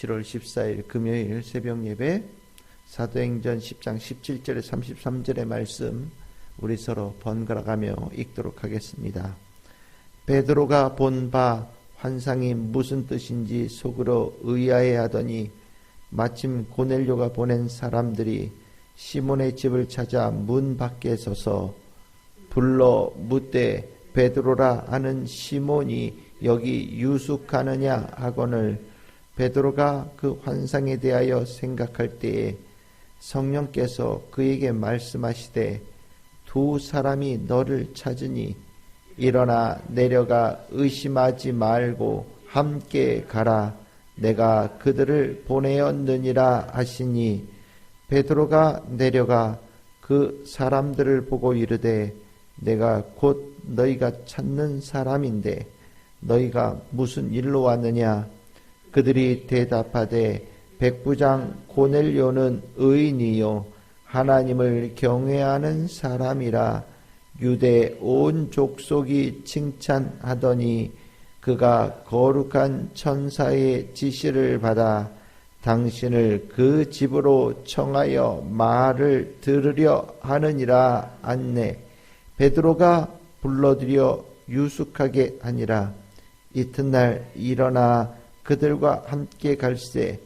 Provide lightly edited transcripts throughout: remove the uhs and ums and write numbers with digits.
7월 14일 금요일 새벽 예배 사도행전 10장 17절에 33절의 말씀 우리 서로 번갈아가며 읽도록 하겠습니다. 베드로가 본 바 환상이 무슨 뜻인지 속으로 의아해하더니 마침 고넬료가 보낸 사람들이 시몬의 집을 찾아 문 밖에 서서 불러 묻되 베드로라 하는 시몬이 여기 유숙하느냐 하거늘 베드로가 그 환상에 대하여 생각할 때에 성령께서 그에게 말씀하시되 두 사람이 너를 찾으니 일어나 내려가 의심하지 말고 함께 가라 내가 그들을 보내었느니라 하시니 베드로가 내려가 그 사람들을 보고 이르되 내가 곧 너희가 찾는 사람인데 너희가 무슨 일로 왔느냐 그들이 대답하되 백부장 고넬료는 의인이요 하나님을 경외하는 사람이라 유대 온 족속이 칭찬하더니 그가 거룩한 천사의 지시를 받아 당신을 그 집으로 청하여 말을 들으려 하느니라 안내 베드로가 불러들여 유숙하게 하니라 이튿날 일어나 그들과 함께 갈새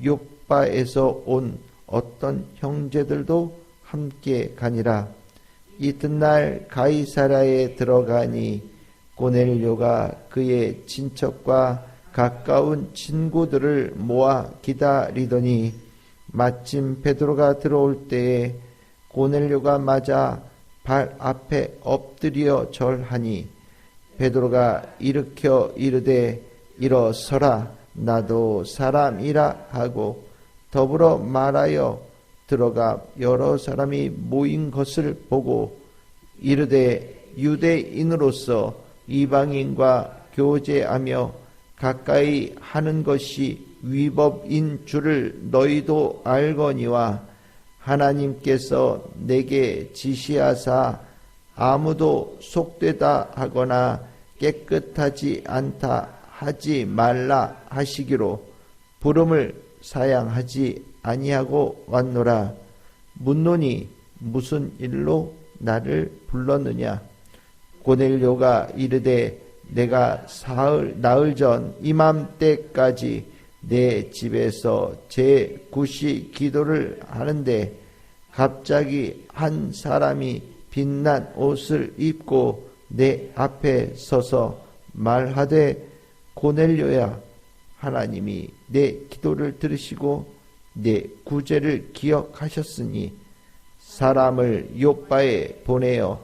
욥바에서 온 어떤 형제들도 함께 가니라 이튿날 가이사랴에 들어가니 고넬료가 그의 친척과 가까운 친구들을 모아 기다리더니 마침 베드로가 들어올 때에 고넬료가 맞아 발 앞에 엎드려 절하니 베드로가 일으켜 이르되 일어서라 나도 사람이라 하고 더불어 말하여 들어가 여러 사람이 모인 것을 보고 이르되 유대인으로서 이방인과 교제하며 가까이 하는 것이 위법인 줄을 너희도 알거니와 하나님께서 내게 지시하사 아무도 속되다 하거나 깨끗하지 않다 하지 말라 하시기로 부름을 사양하지 아니하고 왔노라. 묻노니 무슨 일로 나를 불렀느냐 고넬료가 이르되 내가 나흘 전 이맘때까지 내 집에서 제9시 기도를 하는데 갑자기 한 사람이 빛난 옷을 입고 내 앞에 서서 말하되 고넬료야 하나님이 내 기도를 들으시고 내 구제를 기억하셨으니 사람을 욥바에 보내어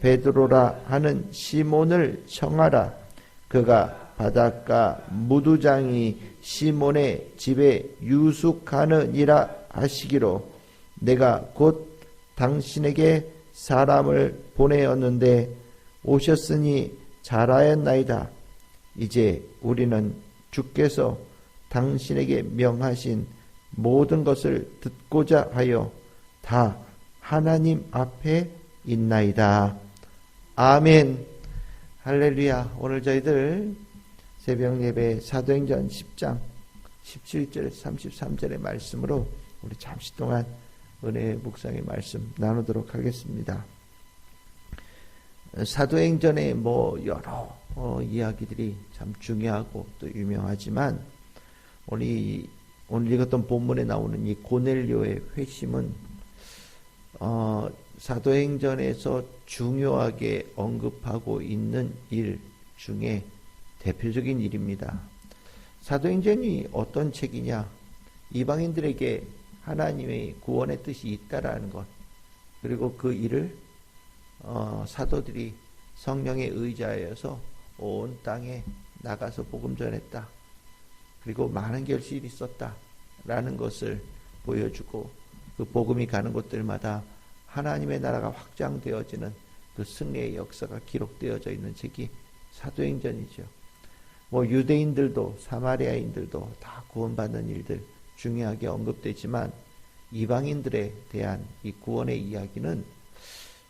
베드로라 하는 시몬을 청하라 그가 바닷가 무두장이 시몬의 집에 유숙하느니라 하시기로 내가 곧 당신에게 사람을 보내었는데 오셨으니 잘하였나이다. 이제 우리는 주께서 당신에게 명하신 모든 것을 듣고자 하여 다 하나님 앞에 있나이다. 아멘. 할렐루야. 오늘 저희들 새벽 예배 사도행전 10장 17절에서 33절의 말씀으로 우리 잠시 동안 은혜의 묵상의 말씀 나누도록 하겠습니다. 사도행전에 여러 이야기들이 참 중요하고 또 유명하지만 오늘 읽었던 본문에 나오는 이 고넬료의 회심은 사도행전에서 중요하게 언급하고 있는 일 중에 대표적인 일입니다. 사도행전이 어떤 책이냐? 이방인들에게 하나님의 구원의 뜻이 있다라는 것, 그리고 그 일을 사도들이 성령에 의지하여서 온 땅에 나가서 복음 전했다. 그리고 많은 결실이 있었다라는 것을 보여주고 그 복음이 가는 곳들마다 하나님의 나라가 확장되어지는 그 승리의 역사가 기록되어져 있는 책이 사도행전이죠. 유대인들도 사마리아인들도 다 구원받는 일들 중요하게 언급되지만 이방인들에 대한 이 구원의 이야기는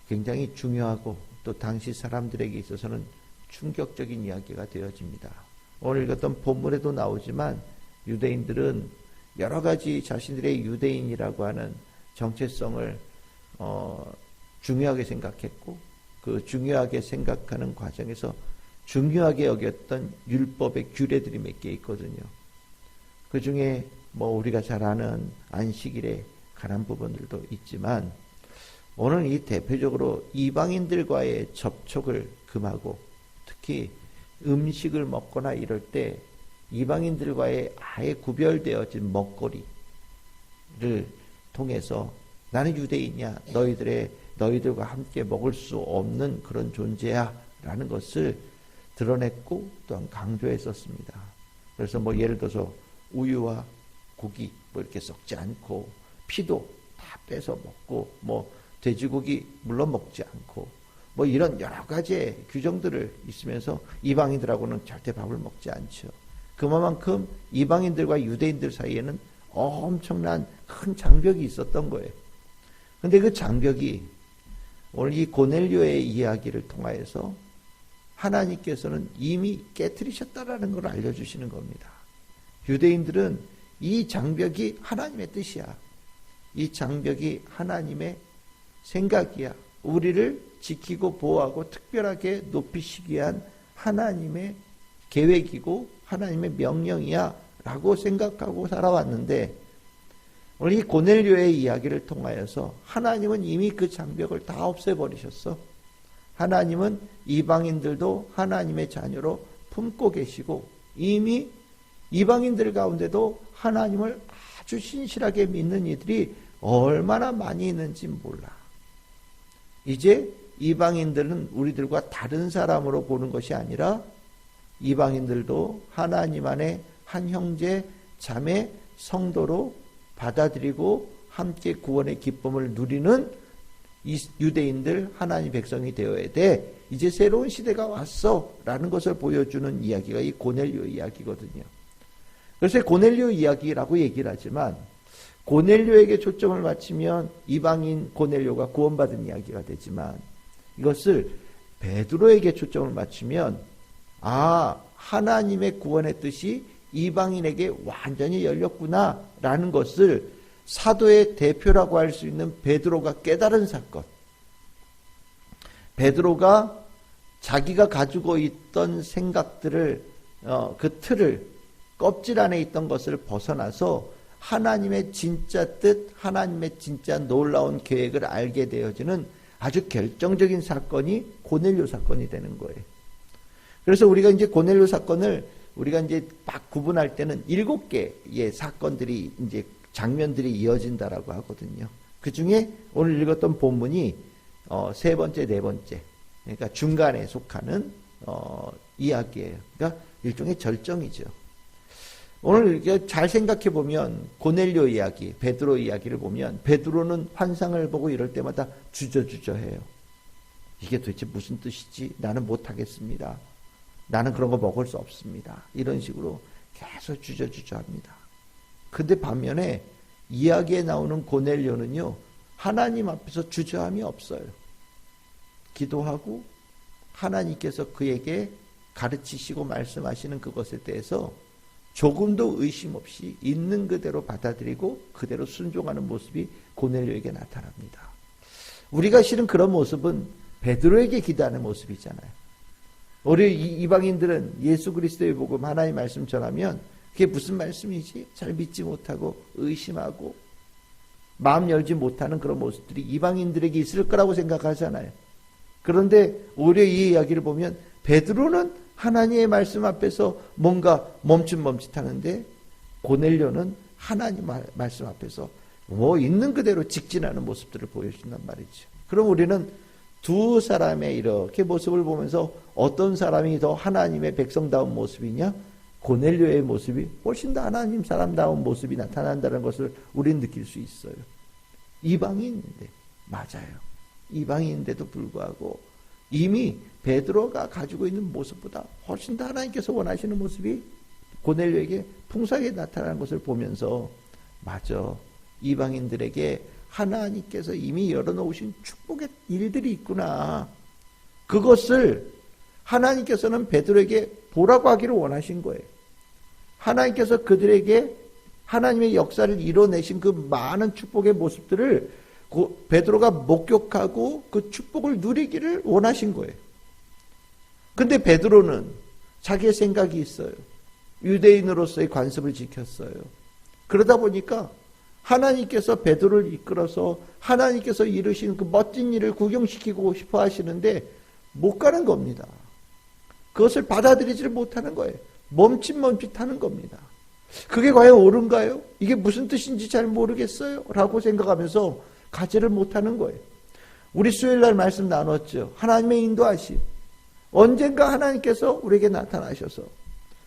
굉장히 중요하고 또 당시 사람들에게 있어서는 충격적인 이야기가 되어집니다. 오늘 읽었던 본문에도 나오지만 유대인들은 여러 가지 자신들의 유대인이라고 하는 정체성을 중요하게 생각했고, 그 중요하게 생각하는 과정에서 중요하게 여겼던 율법의 규례들이 몇 개 있거든요. 그 중에 뭐 우리가 잘 아는 안식일에 관한 부분들도 있지만, 오늘 이 대표적으로 이방인들과의 접촉을 금하고, 특히 음식을 먹거나 이럴 때 이방인들과의 아예 구별되어진 먹거리를 통해서 나는 유대인이야, 너희들과 함께 먹을 수 없는 그런 존재야 라는 것을 드러냈고 또한 강조했었습니다. 그래서 뭐 예를 들어서 우유와 고기 뭐 이렇게 썩지 않고, 피도 다 빼서 먹고, 뭐 돼지고기 물론 먹지 않고, 뭐 이런 여러 가지의 규정들을 있으면서 이방인들하고는 절대 밥을 먹지 않죠. 그만큼 이방인들과 유대인들 사이에는 엄청난 큰 장벽이 있었던 거예요. 근데 그 장벽이 오늘 이 고넬료의 이야기를 통하여서 하나님께서는 이미 깨트리셨다라는 걸 알려주시는 겁니다. 유대인들은 이 장벽이 하나님의 뜻이야. 이 장벽이 하나님의 생각이야. 우리를 지키고 보호하고 특별하게 높이시기 위한 하나님의 계획이고 하나님의 명령이야 라고 생각하고 살아왔는데, 오늘 이 고넬료의 이야기를 통하여서 하나님은 이미 그 장벽을 다 없애버리셨어. 하나님은 이방인들도 하나님의 자녀로 품고 계시고, 이미 이방인들 가운데도 하나님을 아주 신실하게 믿는 이들이 얼마나 많이 있는지 몰라. 이제 이방인들은 우리들과 다른 사람으로 보는 것이 아니라 이방인들도 하나님 안에 한 형제 자매 성도로 받아들이고 함께 구원의 기쁨을 누리는 이 유대인들 하나님 백성이 되어야 돼. 이제 새로운 시대가 왔어 라는 것을 보여주는 이야기가 이 고넬료 이야기거든요. 그래서 고넬료 이야기라고 얘기를 하지만, 고넬료에게 초점을 맞추면 이방인 고넬료가 구원받은 이야기가 되지만, 이것을 베드로에게 초점을 맞추면 하나님의 구원의 뜻이 이방인에게 완전히 열렸구나 라는 것을 사도의 대표라고 할 수 있는 베드로가 깨달은 사건. 베드로가 자기가 가지고 있던 생각들을 그 틀을, 껍질 안에 있던 것을 벗어나서 하나님의 진짜 뜻, 하나님의 진짜 놀라운 계획을 알게 되어지는 아주 결정적인 사건이 고넬료 사건이 되는 거예요. 그래서 우리가 이제 고넬료 사건을 우리가 이제 막 구분할 때는 7개의 사건들이 이제 장면들이 이어진다라고 하거든요. 그 중에 오늘 읽었던 본문이 세 번째, 네 번째, 그러니까 중간에 속하는 이야기예요. 그러니까 일종의 절정이죠. 오늘 잘 생각해 보면 고넬료 이야기, 베드로 이야기를 보면 베드로는 환상을 보고 이럴 때마다 주저주저해요. 이게 도대체 무슨 뜻이지? 나는 못하겠습니다. 나는 그런 거 먹을 수 없습니다. 이런 식으로 계속 주저주저합니다. 근데 반면에 이야기에 나오는 고넬료는요, 하나님 앞에서 주저함이 없어요. 기도하고 하나님께서 그에게 가르치시고 말씀하시는 그것에 대해서 조금도 의심 없이 있는 그대로 받아들이고 그대로 순종하는 모습이 고넬료에게 나타납니다. 우리가 실은 그런 모습은 베드로에게 기도하는 모습이잖아요. 우리 이방인들은 예수 그리스도의 복음, 하나님의 말씀 전하면 그게 무슨 말씀이지? 잘 믿지 못하고 의심하고 마음 열지 못하는 그런 모습들이 이방인들에게 있을 거라고 생각하잖아요. 그런데 오히려 이 이야기를 보면 베드로는 하나님의 말씀 앞에서 뭔가 멈칫멈칫하는데, 고넬료는 하나님 말씀 앞에서 있는 그대로 직진하는 모습들을 보여준단 말이죠. 그럼 우리는 두 사람의 이렇게 모습을 보면서 어떤 사람이 더 하나님의 백성다운 모습이냐? 고넬료의 모습이 훨씬 더 하나님 사람다운 모습이 나타난다는 것을 우리는 느낄 수 있어요. 이방인인데, 맞아요. 이방인인데도 불구하고 이미 베드로가 가지고 있는 모습보다 훨씬 더 하나님께서 원하시는 모습이 고넬료에게 풍성하게 나타나는 것을 보면서, 맞아, 이방인들에게 하나님께서 이미 열어놓으신 축복의 일들이 있구나. 그것을 하나님께서는 베드로에게 보라고 하기를 원하신 거예요. 하나님께서 그들에게 하나님의 역사를 이뤄내신 그 많은 축복의 모습들을 베드로가 목격하고 그 축복을 누리기를 원하신 거예요. 근데 베드로는 자기의 생각이 있어요. 유대인으로서의 관습을 지켰어요. 그러다 보니까 하나님께서 베드로를 이끌어서 하나님께서 이루신 그 멋진 일을 구경시키고 싶어 하시는데 못 가는 겁니다. 그것을 받아들이지를 못하는 거예요. 멈칫멈칫하는 겁니다. 그게 과연 옳은가요? 이게 무슨 뜻인지 잘 모르겠어요 라고 생각하면서 가지를 못하는 거예요. 우리 수요일날 말씀 나눴죠. 하나님의 인도하심. 언젠가 하나님께서 우리에게 나타나셔서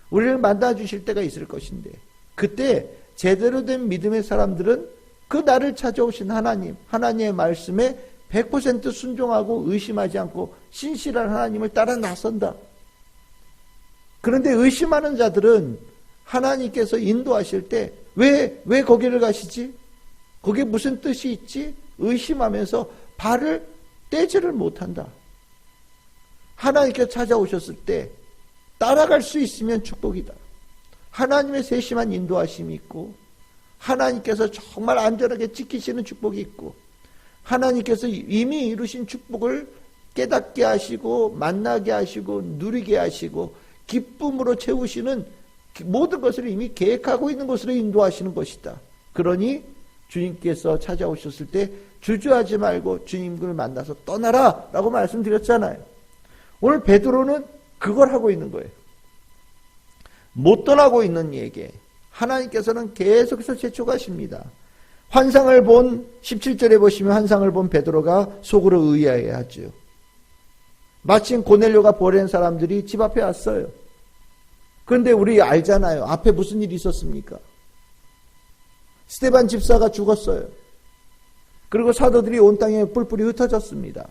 우리를 만나주실 때가 있을 것인데 그때 제대로 된 믿음의 사람들은 그 나를 찾아오신 하나님, 하나님의 말씀에 100% 순종하고 의심하지 않고 신실한 하나님을 따라 나선다. 그런데 의심하는 자들은 하나님께서 인도하실 때 왜 거기를 가시지? 거기에 무슨 뜻이 있지? 의심하면서 발을 떼지를 못한다. 하나님께서 찾아오셨을 때 따라갈 수 있으면 축복이다. 하나님의 세심한 인도하심이 있고 하나님께서 정말 안전하게 지키시는 축복이 있고 하나님께서 이미 이루신 축복을 깨닫게 하시고 만나게 하시고 누리게 하시고 기쁨으로 채우시는 모든 것을 이미 계획하고 있는 것으로 인도하시는 것이다. 그러니 주님께서 찾아오셨을 때 주저하지 말고 주님을 만나서 떠나라 라고 말씀드렸잖아요. 오늘 베드로는 그걸 하고 있는 거예요. 못 떠나고 있는 이에게 하나님께서는 계속해서 재촉하십니다. 환상을 본 17절에 보시면 환상을 본 베드로가 속으로 의아해하죠. 마침 고넬료가 보낸 사람들이 집 앞에 왔어요. 그런데 우리 알잖아요. 앞에 무슨 일이 있었습니까? 스데반 집사가 죽었어요. 그리고 사도들이 온 땅에 뿔뿔이 흩어졌습니다.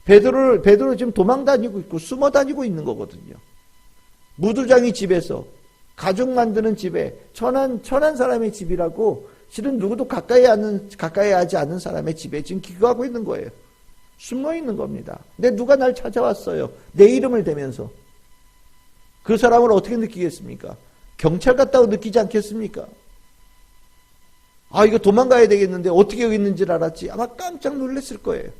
베드로 지금 도망 다니고 있고 숨어 다니고 있는 거거든요. 무두장이 집에서 가죽 만드는 집에 천한 사람의 집이라고 실은 누구도 가까이 하지 않는 사람의 집에 지금 기거하고 있는 거예요. 숨어 있는 겁니다. 근데 누가 날 찾아왔어요. 내 이름을 대면서. 그 사람을 어떻게 느끼겠습니까? 경찰 같다고 느끼지 않겠습니까? 아, 이거 도망가야 되겠는데 어떻게 여기 있는지를 알았지? 아마 깜짝 놀랐을 거예요.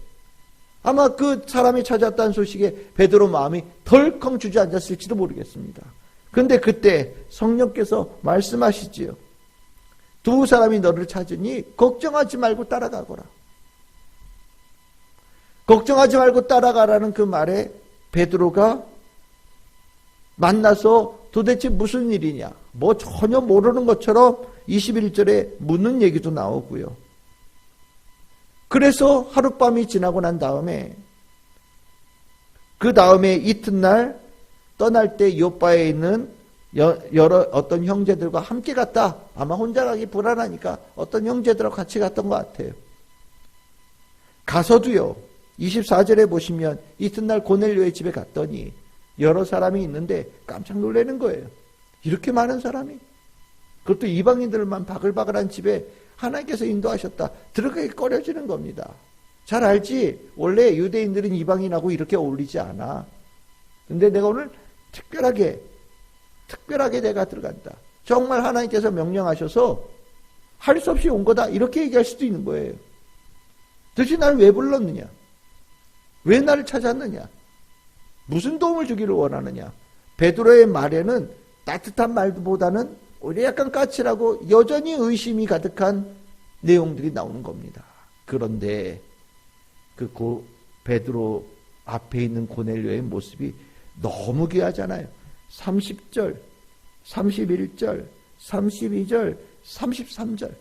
아마 그 사람이 찾아왔다는 소식에 베드로 마음이 덜컹 주저앉았을지도 모르겠습니다. 그런데 그때 성령께서 말씀하시지요. 두 사람이 너를 찾으니 걱정하지 말고 따라가거라. 걱정하지 말고 따라가라는 그 말에 베드로가 만나서 도대체 무슨 일이냐, 뭐 전혀 모르는 것처럼 21절에 묻는 얘기도 나오고요. 그래서 하룻밤이 지나고 난 다음에 그 다음에 이튿날 떠날 때 요빠에 있는 여러 어떤 형제들과 함께 갔다. 아마 혼자 가기 불안하니까 어떤 형제들하고 같이 갔던 것 같아요. 가서도요, 24절에 보시면 이튿날 고넬료의 집에 갔더니 여러 사람이 있는데 깜짝 놀라는 거예요. 이렇게 많은 사람이, 그것도 이방인들만 바글바글한 집에 하나님께서 인도하셨다. 들어가기 꺼려지는 겁니다. 잘 알지? 원래 유대인들은 이방인하고 이렇게 어울리지 않아. 근데 내가 오늘 특별하게 내가 들어간다. 정말 하나님께서 명령하셔서 할 수 없이 온 거다. 이렇게 얘기할 수도 있는 거예요. 도대체 나를 왜 불렀느냐? 왜 나를 찾았느냐? 무슨 도움을 주기를 원하느냐? 베드로의 말에는 따뜻한 말보다는 오히려 약간 까칠하고 여전히 의심이 가득한 내용들이 나오는 겁니다. 그런데 그 베드로 앞에 있는 고넬료의 모습이 너무 귀하잖아요. 30절, 31절, 32절, 33절.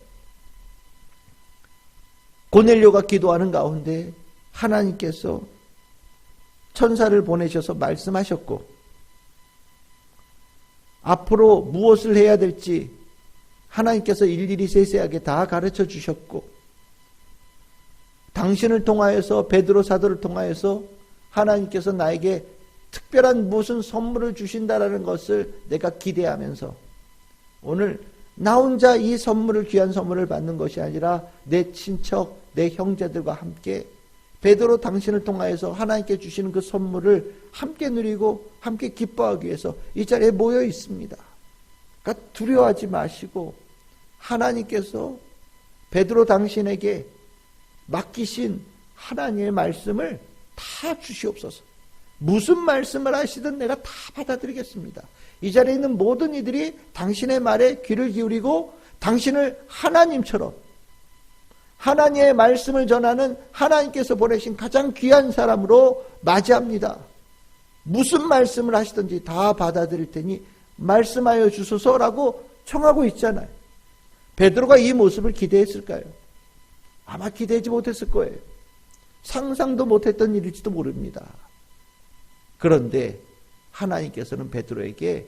고넬료가 기도하는 가운데 하나님께서 천사를 보내셔서 말씀하셨고 앞으로 무엇을 해야 될지 하나님께서 일일이 세세하게 다 가르쳐 주셨고 당신을 통하여서 베드로 사도를 통하여서 하나님께서 나에게 특별한 무슨 선물을 주신다라는 것을 내가 기대하면서 오늘 나 혼자 이 선물을 귀한 선물을 받는 것이 아니라 내 친척, 내 형제들과 함께 베드로 당신을 통하여서 하나님께 주시는 그 선물을 함께 누리고 함께 기뻐하기 위해서 이 자리에 모여 있습니다. 그러니까 두려워하지 마시고 하나님께서 베드로 당신에게 맡기신 하나님의 말씀을 다 주시옵소서. 무슨 말씀을 하시든 내가 다 받아들이겠습니다. 이 자리에 있는 모든 이들이 당신의 말에 귀를 기울이고 당신을 하나님처럼 하나님의 말씀을 전하는 하나님께서 보내신 가장 귀한 사람으로 맞이합니다. 무슨 말씀을 하시든지 다 받아들일 테니 말씀하여 주소서라고 청하고 있잖아요. 베드로가 이 모습을 기대했을까요? 아마 기대하지 못했을 거예요. 상상도 못했던 일일지도 모릅니다. 그런데 하나님께서는 베드로에게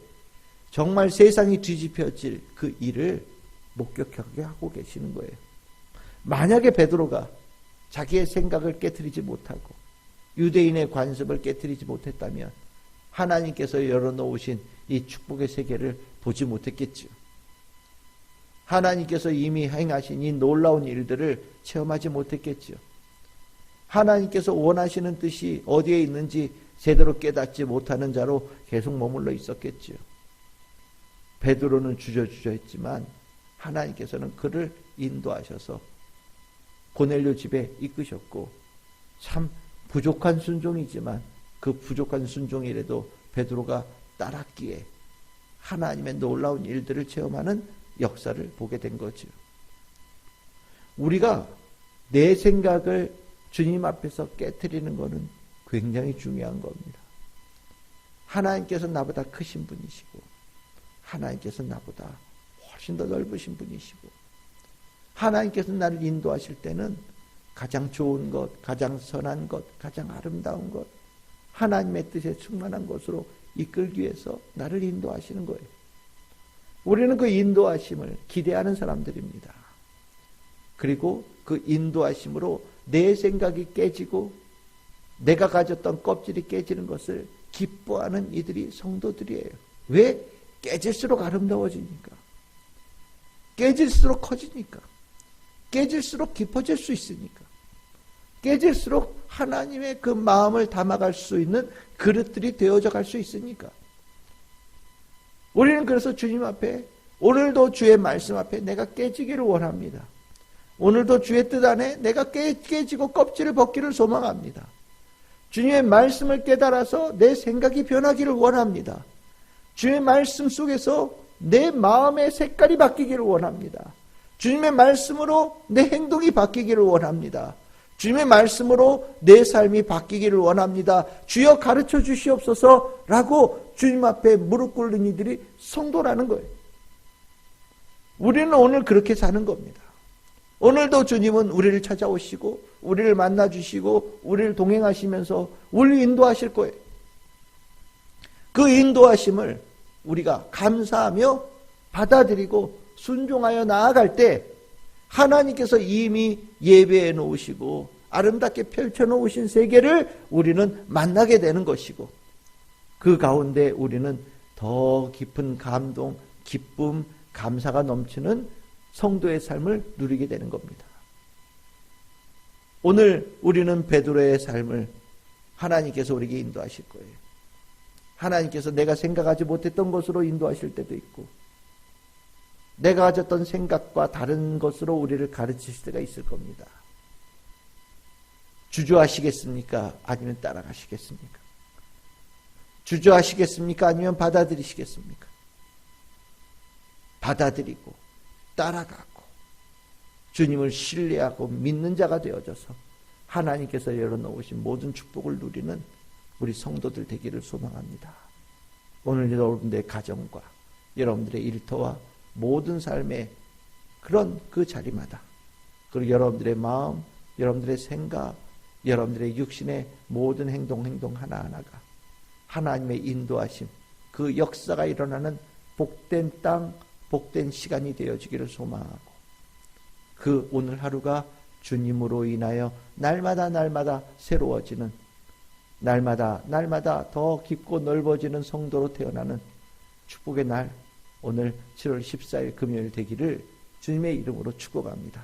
정말 세상이 뒤집혀질 그 일을 목격하게 하고 계시는 거예요. 만약에 베드로가 자기의 생각을 깨트리지 못하고 유대인의 관습을 깨트리지 못했다면 하나님께서 열어놓으신 이 축복의 세계를 보지 못했겠지요. 하나님께서 이미 행하신 이 놀라운 일들을 체험하지 못했겠지요. 하나님께서 원하시는 뜻이 어디에 있는지 제대로 깨닫지 못하는 자로 계속 머물러 있었겠지요. 베드로는 주저주저했지만 하나님께서는 그를 인도하셔서 고넬료 집에 이끄셨고, 참 부족한 순종이지만 그 부족한 순종이라도 베드로가 따랐기에 하나님의 놀라운 일들을 체험하는 역사를 보게 된 거죠. 우리가 내 생각을 주님 앞에서 깨트리는 것은 굉장히 중요한 겁니다. 하나님께서 나보다 크신 분이시고 하나님께서 나보다 훨씬 더 넓으신 분이시고 하나님께서 나를 인도하실 때는 가장 좋은 것, 가장 선한 것, 가장 아름다운 것, 하나님의 뜻에 충만한 것으로 이끌기 위해서 나를 인도하시는 거예요. 우리는 그 인도하심을 기대하는 사람들입니다. 그리고 그 인도하심으로 내 생각이 깨지고 내가 가졌던 껍질이 깨지는 것을 기뻐하는 이들이 성도들이에요. 왜? 깨질수록 아름다워지니까. 깨질수록 커지니까. 깨질수록 깊어질 수 있으니까. 깨질수록 하나님의 그 마음을 담아갈 수 있는 그릇들이 되어져 갈 수 있으니까. 우리는 그래서 주님 앞에 오늘도 주의 말씀 앞에 내가 깨지기를 원합니다. 오늘도 주의 뜻 안에 내가 깨지고 껍질을 벗기를 소망합니다. 주님의 말씀을 깨달아서 내 생각이 변하기를 원합니다. 주의 말씀 속에서 내 마음의 색깔이 바뀌기를 원합니다. 주님의 말씀으로 내 행동이 바뀌기를 원합니다. 주님의 말씀으로 내 삶이 바뀌기를 원합니다. 주여 가르쳐 주시옵소서라고 주님 앞에 무릎 꿇는 이들이 성도라는 거예요. 우리는 오늘 그렇게 사는 겁니다. 오늘도 주님은 우리를 찾아오시고 우리를 만나주시고 우리를 동행하시면서 우리를 인도하실 거예요. 그 인도하심을 우리가 감사하며 받아들이고 순종하여 나아갈 때 하나님께서 이미 예배해 놓으시고 아름답게 펼쳐 놓으신 세계를 우리는 만나게 되는 것이고, 그 가운데 우리는 더 깊은 감동, 기쁨, 감사가 넘치는 성도의 삶을 누리게 되는 겁니다. 오늘 우리는 베드로의 삶을 하나님께서 우리에게 인도하실 거예요. 하나님께서 내가 생각하지 못했던 것으로 인도하실 때도 있고, 내가 가졌던 생각과 다른 것으로 우리를 가르치실 때가 있을 겁니다. 주저하시겠습니까? 아니면 따라가시겠습니까? 주저하시겠습니까? 아니면 받아들이시겠습니까? 받아들이고 따라가고 주님을 신뢰하고 믿는 자가 되어져서 하나님께서 열어놓으신 모든 축복을 누리는 우리 성도들 되기를 소망합니다. 오늘 여러분들의 가정과 여러분들의 일터와 모든 삶의 그런 그 자리마다, 그리고 여러분들의 마음, 여러분들의 생각, 여러분들의 육신의 모든 행동 하나하나가 하나님의 인도하심, 그 역사가 일어나는 복된 땅, 복된 시간이 되어지기를 소망하고, 그 오늘 하루가 주님으로 인하여 날마다 새로워지는, 날마다 더 깊고 넓어지는 성도로 태어나는 축복의 날, 오늘 7월 14일 금요일 되기를 주님의 이름으로 축복합니다.